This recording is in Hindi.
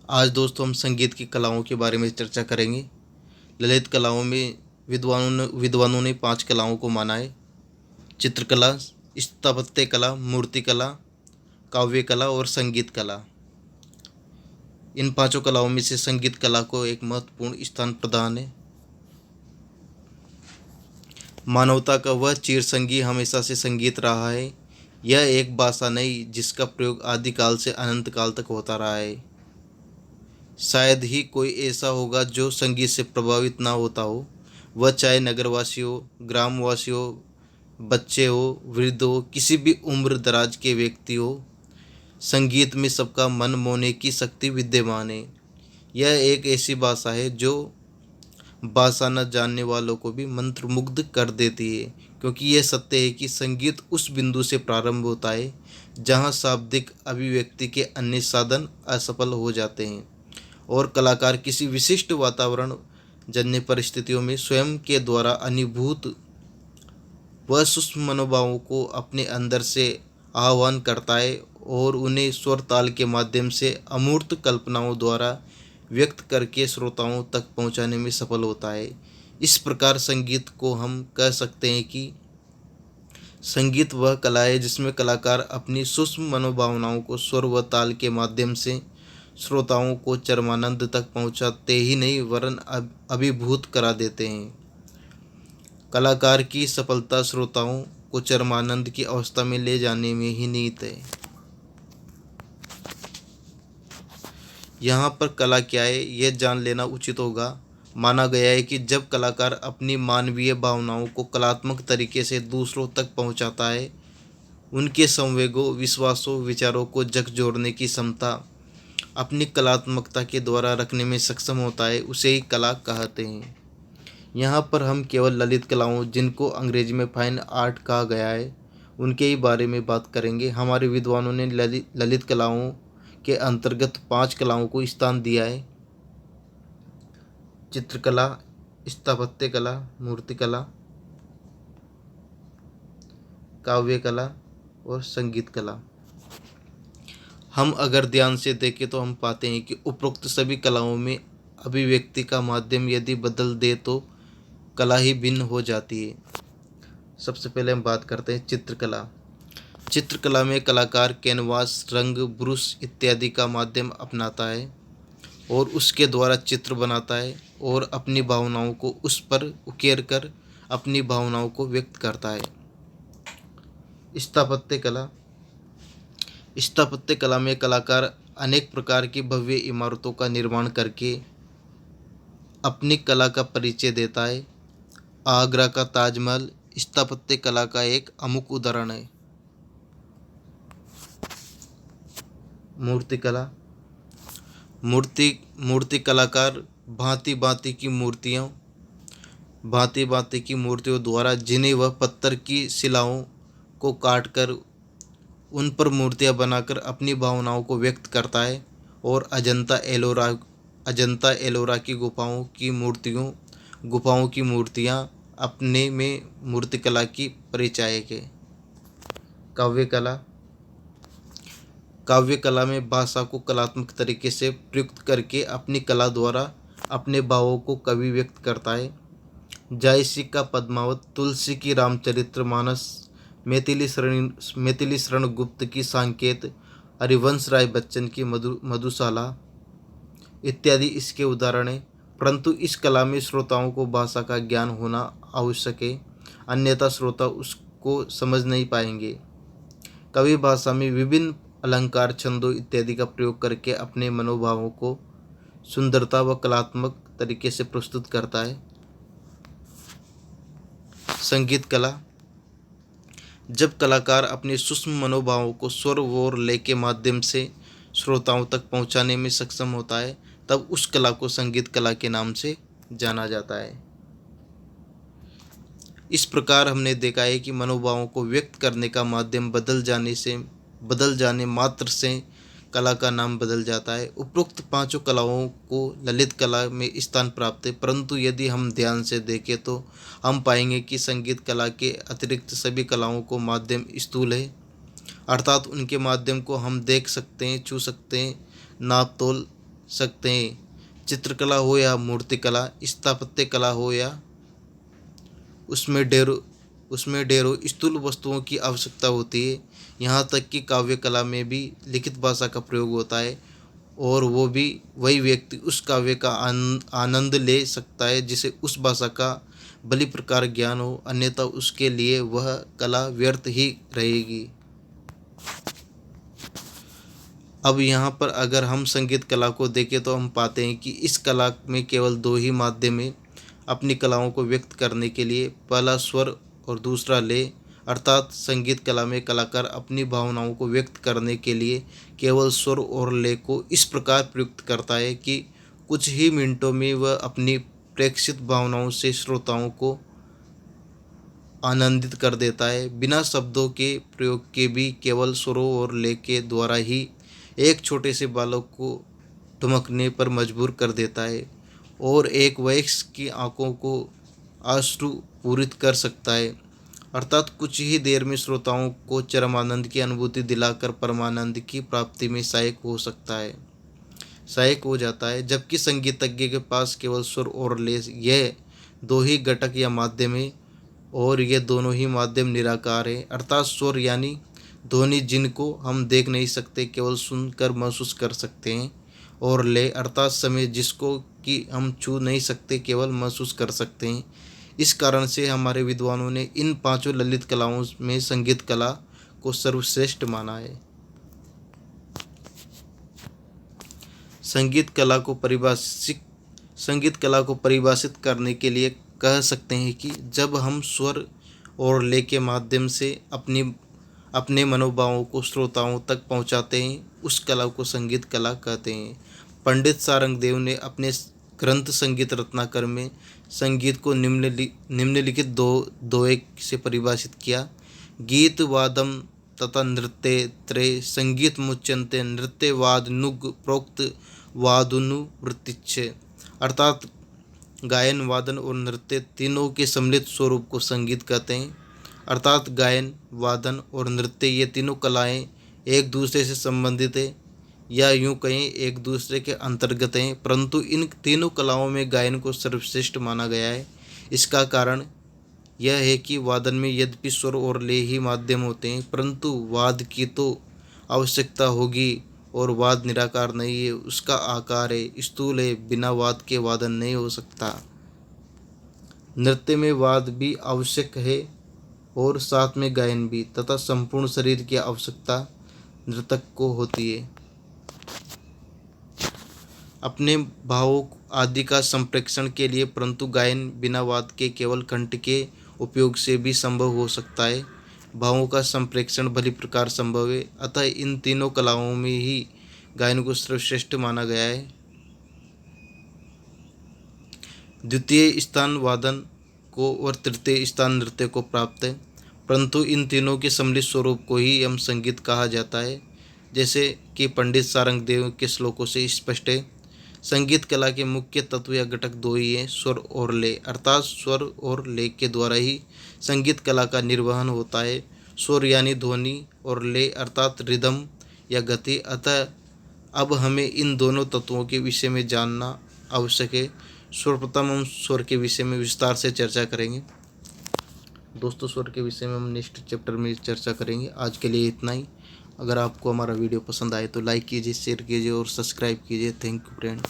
आज दोस्तों हम संगीत की कलाओं के बारे में चर्चा करेंगे। ललित कलाओं में विद्वानों ने 5 कलाओं को माना है। चित्रकला, स्थापत्य कला, मूर्ति कला, काव्य कला और संगीत कला। इन पांचों कलाओं में से संगीत कला को एक महत्वपूर्ण स्थान प्रदान है। मानवता का वह चिरसंगी हमेशा से संगीत रहा है। यह एक भाषा नहीं जिसका प्रयोग आदिकाल से अनंत काल तक होता रहा है। शायद ही कोई ऐसा होगा जो संगीत से प्रभावित ना होता हो, वह चाहे नगरवासी हो, ग्रामवासी हो, बच्चे हो, वृद्ध हो, किसी भी उम्र दराज के व्यक्ति हो। संगीत में सबका मन मोहने की शक्ति विद्यमान है। यह एक ऐसी भाषा है जो भाषा न जानने वालों को भी मंत्रमुग्ध कर देती है, क्योंकि यह सत्य है कि संगीत उस बिंदु से प्रारंभ होता है जहाँ शाब्दिक अभिव्यक्ति के अन्य साधन असफल हो जाते हैं और कलाकार किसी विशिष्ट वातावरण जन्य परिस्थितियों में स्वयं के द्वारा अनुभूत वह सूक्ष्म मनोभावों को अपने अंदर से आह्वान करता है और उन्हें स्वर ताल के माध्यम से अमूर्त कल्पनाओं द्वारा व्यक्त करके श्रोताओं तक पहुंचाने में सफल होता है। इस प्रकार संगीत को हम कह सकते हैं कि संगीत वह कला है जिसमें कलाकार अपनी सूक्ष्म मनोभावनाओं को स्वर व ताल के माध्यम से श्रोताओं को चरमानंद तक पहुंचाते ही नहीं वरन अभिभूत करा देते हैं। कलाकार की सफलता श्रोताओं को चरमानंद की अवस्था में ले जाने में ही निहित है। यहाँ पर कला क्या है यह जान लेना उचित होगा। माना गया है कि जब कलाकार अपनी मानवीय भावनाओं को कलात्मक तरीके से दूसरों तक पहुँचाता है, उनके संवेगों, विश्वासों, विचारों को झकझोरने की क्षमता अपनी कलात्मकता के द्वारा रखने में सक्षम होता है, उसे ही कला कहते हैं। यहाँ पर हम केवल ललित कलाओं, जिनको अंग्रेजी में फाइन आर्ट कहा गया है, उनके ही बारे में बात करेंगे। हमारे विद्वानों ने ललित कलाओं के अंतर्गत 5 कलाओं को स्थान दिया है: चित्रकला, स्थापत्य कला, मूर्ति कला, काव्य कला और संगीत कला। हम अगर ध्यान से देखें तो हम पाते हैं कि उपरोक्त सभी कलाओं में अभिव्यक्ति का माध्यम यदि बदल दे तो कला ही भिन्न हो जाती है। सबसे पहले हम बात करते हैं चित्रकला। चित्रकला में कलाकार कैनवास, रंग, ब्रश इत्यादि का माध्यम अपनाता है और उसके द्वारा चित्र बनाता है और अपनी भावनाओं को उस पर उकेर कर अपनी भावनाओं को व्यक्त करता है। स्थापत्य कला। स्थापत्य कला में कलाकार अनेक प्रकार की भव्य इमारतों का निर्माण करके अपनी कला का परिचय देता है। आगरा का ताजमहल स्थापत्य कला का एक अमुक उदाहरण है। मूर्ति कला। मूर्ति कलाकार भांति भांति की मूर्तियों द्वारा जिन्हें वह पत्थर की शिलाओं को काट कर उन पर मूर्तियां बनाकर अपनी भावनाओं को व्यक्त करता है और अजंता एलोरा की गुफाओं की मूर्तियां अपने में मूर्तिकला की परिचायक है। काव्य कला। काव्य कला में भाषा को कलात्मक तरीके से प्रयुक्त करके अपनी कला द्वारा अपने भावों को कवि व्यक्त करता है। जायसी का पद्मावत, तुलसी की रामचरितमानस, मैथिली शरण गुप्त की सांकेत, हरिवंश राय बच्चन की मधुशाला इत्यादि इसके उदाहरण हैं। परंतु इस कला में श्रोताओं को भाषा का ज्ञान होना आवश्यक है, अन्यथा श्रोता उसको समझ नहीं पाएंगे। कवि भाषा में विभिन्न अलंकार, छंदों इत्यादि का प्रयोग करके अपने मनोभावों को सुंदरता व कलात्मक तरीके से प्रस्तुत करता है। संगीत कला। जब कलाकार अपने सूक्ष्म मनोभावों को स्वर और लय के माध्यम से श्रोताओं तक पहुंचाने में सक्षम होता है, तब उस कला को संगीत कला के नाम से जाना जाता है। इस प्रकार हमने देखा है कि मनोभावों को व्यक्त करने का माध्यम बदल जाने मात्र से कला का नाम बदल जाता है। उपरोक्त 5 कलाओं को ललित कला में स्थान प्राप्त है, परंतु यदि हम ध्यान से देखें तो हम पाएंगे कि संगीत कला के अतिरिक्त सभी कलाओं को माध्यम स्थूल है, अर्थात उनके माध्यम को हम देख सकते हैं, छू सकते हैं, नाप तोल सकते हैं। चित्रकला हो या मूर्तिकला, स्थापत्य कला हो या उसमें ढेरों स्थूल वस्तुओं की आवश्यकता होती है। यहाँ तक कि काव्य कला में भी लिखित भाषा का प्रयोग होता है, और वो भी वही व्यक्ति उस काव्य का आनंद ले सकता है जिसे उस भाषा का भली प्रकार ज्ञान हो, अन्यथा उसके लिए वह कला व्यर्थ ही रहेगी। अब यहाँ पर अगर हम संगीत कला को देखें तो हम पाते हैं कि इस कला में केवल दो ही माध्यम हैं अपनी कलाओं को व्यक्त करने के लिए, पहला स्वर और दूसरा लय। अर्थात संगीत कला में कलाकार अपनी भावनाओं को व्यक्त करने के लिए केवल स्वर और लय को इस प्रकार प्रयुक्त करता है कि कुछ ही मिनटों में वह अपनी प्रेक्षित भावनाओं से श्रोताओं को आनंदित कर देता है। बिना शब्दों के प्रयोग के भी केवल स्वरों और लय के द्वारा ही एक छोटे से बालक को ठुमकने पर मजबूर कर देता है और एक वयस्क की आंखों को अश्रुपूरित कर सकता है। अर्थात कुछ ही देर में श्रोताओं को चरम आनंद की अनुभूति दिलाकर परमानंद की प्राप्ति में सहायक हो जाता है। जबकि संगीतज्ञ के पास केवल सुर और लय, यह दो ही घटक या माध्यम है, और ये दोनों ही माध्यम निराकार है। अर्थात स्वर यानी ध्वनि जिनको हम देख नहीं सकते, केवल सुनकर महसूस कर सकते हैं, और लय अर्थात समय जिसको कि हम छू नहीं सकते, केवल महसूस कर सकते हैं। इस कारण से हमारे विद्वानों ने इन पांचों ललित कलाओं में संगीत कला को सर्वश्रेष्ठ माना है। संगीत कला को परिभाषित करने के लिए कह सकते हैं कि जब हम स्वर और लय के माध्यम से अपने मनोभावों को श्रोताओं तक पहुंचाते हैं, उस कला को संगीत कला कहते हैं। पंडित सारंगदेव ने अपने ग्रंथ संगीत रत्नाकर में संगीत को निम्नलिखित दोहे से परिभाषित किया। गीत वादम तथा नृत्य त्रय संगीत मुच्यन्ते नृत्य वाद नुग प्रोक्त वादुनुवृत्तिच्छ। अर्थात गायन, वादन और नृत्य तीनों के सम्मिलित स्वरूप को संगीत कहते हैं। अर्थात गायन, वादन और नृत्य ये तीनों कलाएं एक दूसरे से संबंधित है, या यूं कहें एक दूसरे के अंतर्गत हैं, परंतु इन तीनों कलाओं में गायन को सर्वश्रेष्ठ माना गया है। इसका कारण यह है कि वादन में यद्यपि स्वर और लय ही माध्यम होते हैं, परंतु वाद की तो आवश्यकता होगी, और वाद निराकार नहीं है, उसका आकार है, स्थूल है, बिना वाद के वादन नहीं हो सकता। नृत्य में वाद भी आवश्यक है और साथ में गायन भी, तथा संपूर्ण शरीर की आवश्यकता नर्तक को होती है। अपने भावों आदि का संप्रेषण के लिए, परंतु गायन बिना वाद के केवल कंठ के उपयोग से भी संभव हो सकता है। भावों का संप्रेषण भली प्रकार संभव है, अतः इन तीनों कलाओं में ही गायन को सर्वश्रेष्ठ माना गया है। द्वितीय स्थान वादन को और तृतीय स्थान नृत्य को प्राप्त है, परंतु इन तीनों के सम्मिलित स्वरूप को ही हम संगीत कहा जाता है। जैसे कि पंडित सारंगदेव के श्लोकों से स्पष्ट है, संगीत कला के मुख्य तत्व या घटक दो ही हैं, स्वर और लय। अर्थात स्वर और लय के द्वारा ही संगीत कला का निर्वहन होता है। स्वर यानी ध्वनि और लय अर्थात रिदम या गति। अतः अब हमें इन दोनों तत्वों के विषय में जानना आवश्यक है। सर्वप्रथम हम स्वर के विषय में विस्तार से चर्चा करेंगे। दोस्तों, स्वर के विषय में हम नेक्स्ट चैप्टर में चर्चा करेंगे। आज के लिए इतना ही। अगर आपको हमारा वीडियो पसंद आए तो लाइक कीजिए, शेयर कीजिए और सब्सक्राइब कीजिए। Thank you friend.